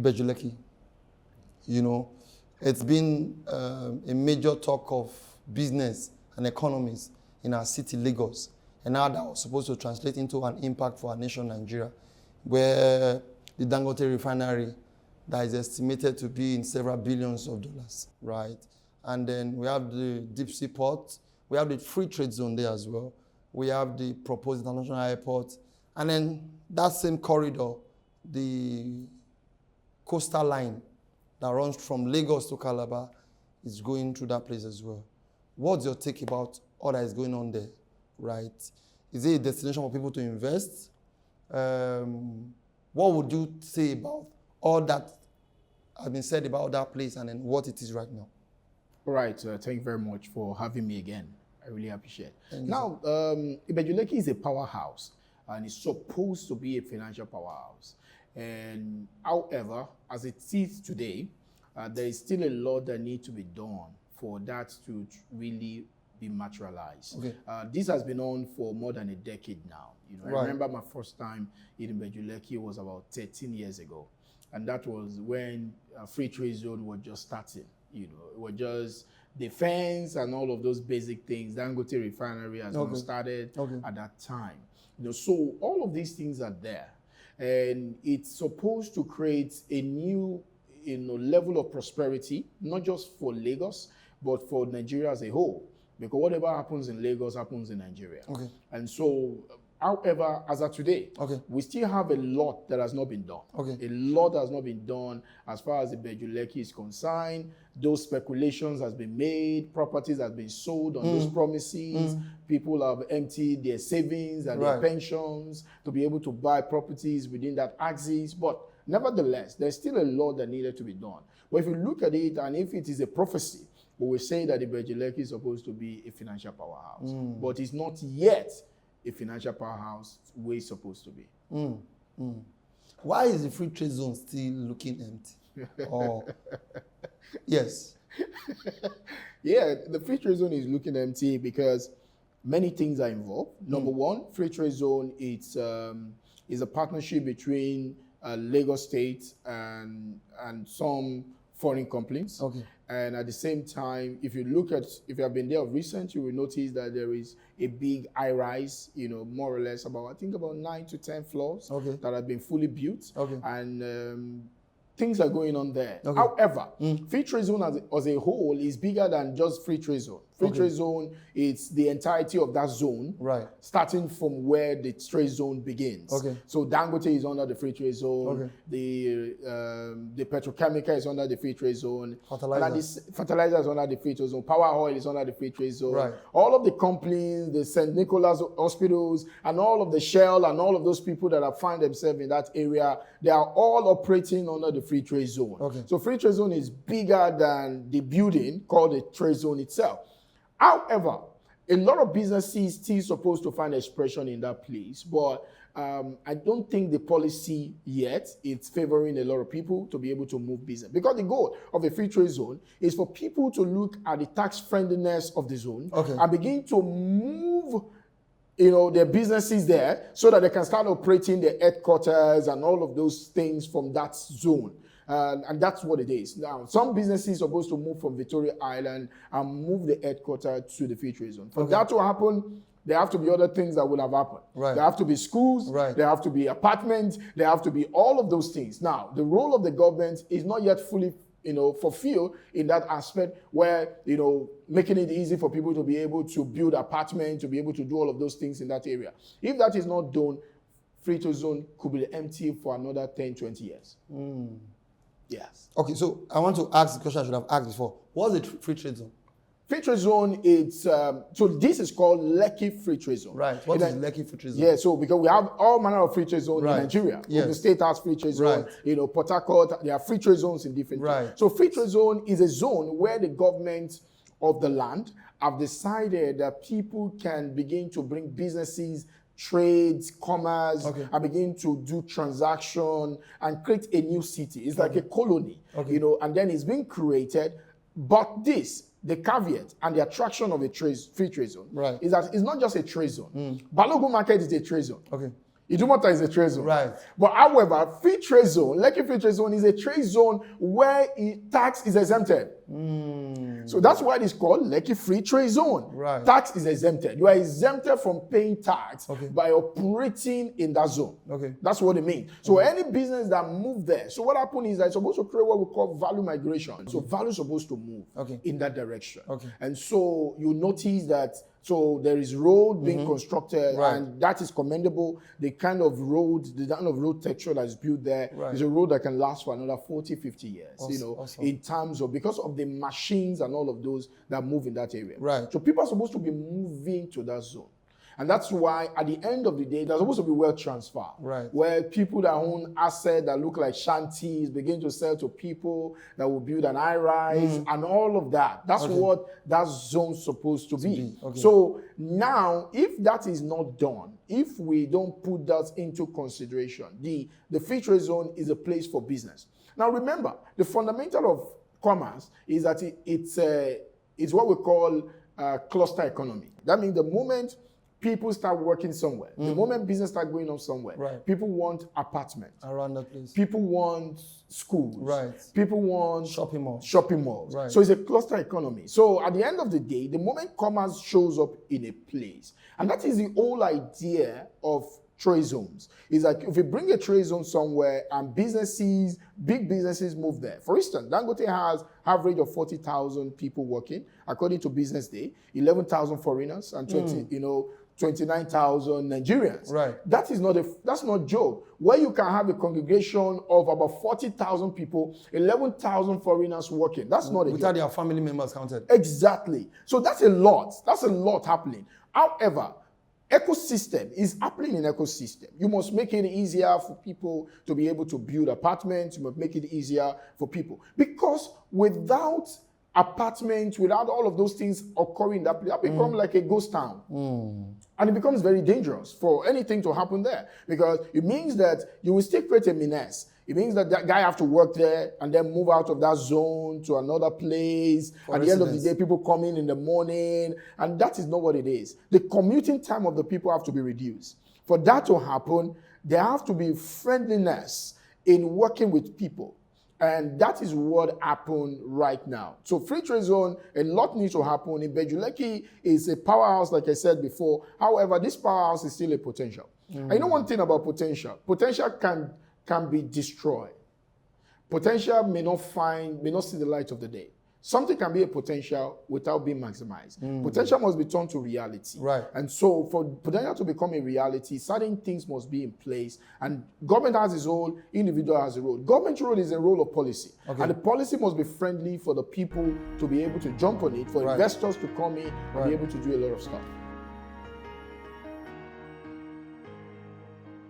Ibeju-Lekki. You know, it's been a major talk of business and economies in our city, Lagos. And now that was supposed to translate into an impact for our nation, Nigeria, where the Dangote Refinery that is estimated to be in several billions of dollars, right? And then we have the Deep Sea Port. We have the Free Trade Zone there as well. We have the proposed international airport. And then that same corridor, the coastal line that runs from Lagos to Calabar is going through that place as well. What's your take about all that is going on there, right? Is it a destination for people to invest? What would you say about all that has been said about that place and then what it is right now? All right, thank you very much for having me again. I really appreciate it. Now, Ibeju-Lekki is a powerhouse and it's supposed to be a financial powerhouse. And however, as it is today, there is still a lot that needs to be done for that to really be materialized. Okay. This has been on for more than a decade now. You know, right. I remember my first time in Ibeju-Lekki was about 13 years ago. And that was when Free Trade Zone was just starting. You know, it was just defense and all of those basic things. Dangote Refinery has not started at that time. You know, so all of these things are there. And it's supposed to create a new level of prosperity, not just for Lagos, but for Nigeria as a whole. Because whatever happens in Lagos happens in Nigeria. Okay. And so, however, as of today, we still have a lot that has not been done. A lot has not been done as far as the Ibeju-Lekki is concerned. Those speculations has been made, properties have been sold on those promises. People have emptied their savings and their pensions to be able to buy properties within that axis. But nevertheless, there's still a lot that needed to be done. But if you look at it, and if it is a prophecy, we will say that the Ibeju-Lekki is supposed to be a financial powerhouse. But it's not yet a financial powerhouse where it's supposed to be. Why is the Free Trade Zone still looking empty? Yes. Yeah, the Free Trade Zone is looking empty because many things are involved. Number one, Free Trade Zone is a partnership between Lagos State and some foreign companies. And at the same time, if you have been there of recent, you will notice that there is a big high rise, you know, more or less about 9 to 10 floors that have been fully built. And things are going on there. However, Free Trade Zone as a whole is bigger than just Free Trade Zone. Free Trade Zone, it's the entirety of that zone, starting from where the trade zone begins. So Dangote is under the Free Trade Zone. The petrochemical is under the Free Trade Zone. Fertilizer is under the Free Trade Zone. Power oil is under the Free Trade Zone. All of the companies, the St. Nicholas hospitals, and all of the Shell and all of those people that have found themselves in that area, they are all operating under the Free Trade Zone. So Free Trade Zone is bigger than the building called the Trade Zone itself. However, a lot of businesses still supposed to find expression in that place, but I don't think the policy yet is favoring a lot of people to be able to move business. Because the goal of the Free Trade Zone is for people to look at the tax friendliness of the zone and begin to move their businesses there so that they can start operating their headquarters and all of those things from that zone. And that's what it is. Now, some businesses are supposed to move from Victoria Island and move the headquarters to the Free Trade Zone. For that to happen, there have to be other things that will have happened. There have to be schools, there have to be apartments, there have to be all of those things. Now, the role of the government is not yet fully fulfilled in that aspect where, making it easy for people to be able to build apartments, to be able to do all of those things in that area. If that is not done, Free Trade Zone could be empty for another 10, 20 years. Yes. Okay, so I want to ask the question I should have asked before. What's the Free Trade Zone? Free Trade Zone, it's, so this is called Lekki Free Trade Zone. Right. What is Lekki Free Trade Zone? Yeah, so because we have all manner of Free Trade Zone in Nigeria. Yes. The state has Free Trade Zone, Port Harcourt, there are Free Trade Zones in different places. So Free Trade Zone is a zone where the government of the land have decided that people can begin to bring businesses, trades, commerce, and begin to do transaction and create a new city. It's like a colony, and then it's being created. But the caveat and the attraction of a Free Trade Zone is that it's not just a trade zone. Balogun Market is a trade zone. Idumota is a trade zone. Right. But however, free trade zone, Lekki Free Trade Zone is a trade zone where tax is exempted. So that's why it's called Lekki Free Trade Zone. Right. Tax is exempted. You are exempted from paying tax by operating in that zone. Okay. That's what it means. So any business that move there, so what happened is that it's supposed to create what we call value migration. So value is supposed to move in that direction. And so you notice that so there is road being constructed, and that is commendable. The kind of road texture that is built there is a road that can last for another 40, 50 years, in terms of, because of the machines and all of those that move in that area. Right. So people are supposed to be moving to that zone. And that's why at the end of the day, there's supposed to be wealth transfer. Right. Where people that own assets that look like shanties begin to sell to people that will build an high-rise and all of that. That's what that zone's supposed to be. So now, if that is not done, if we don't put that into consideration, the free trade zone is a place for business. Now remember, the fundamental of commerce is that it's what we call cluster economy. That means the moment people start working somewhere, the moment business start going on somewhere, people want apartments around that place. People want schools. Right. People want shopping malls. Right. So it's a cluster economy. So at the end of the day, the moment commerce shows up in a place, and that is the whole idea of trade zones, is that if we bring a trade zone somewhere and big businesses move there. For instance, Dangote has average of 40,000 people working, according to Business Day, 11,000 foreigners and 29,000 Nigerians. Right. That's not joke. Where you can have a congregation of about 40,000 people, 11,000 foreigners working. That's not a joke. Without their family members counted. Exactly. So that's a lot. That's a lot happening. However, ecosystem is happening in ecosystem. You must make it easier for people to be able to build apartments. You must make it easier for people. Because without apartments, without all of those things occurring, that becomes like a ghost town. And it becomes very dangerous for anything to happen there, because it means that you will still create a menace. It means that guy have to work there and then move out of that zone to another place. At the end of the day, people come in the morning, and that is not what it is. The commuting time of the people have to be reduced. For that to happen, there have to be friendliness in working with people. And that is what happened right now. So free trade zone, a lot needs to happen. Epe Ibeju-Lekki is a powerhouse, like I said before. However, this powerhouse is still a potential. And you know one thing about potential? Potential can be destroyed. Potential may not see the light of the day. Something can be a potential without being maximized. Potential must be turned to reality. Right. And so for potential to become a reality, certain things must be in place. And government has its role, individual has a role. Government role is a role of policy. And the policy must be friendly for the people to be able to jump on it, for investors to come in and be able to do a lot of stuff.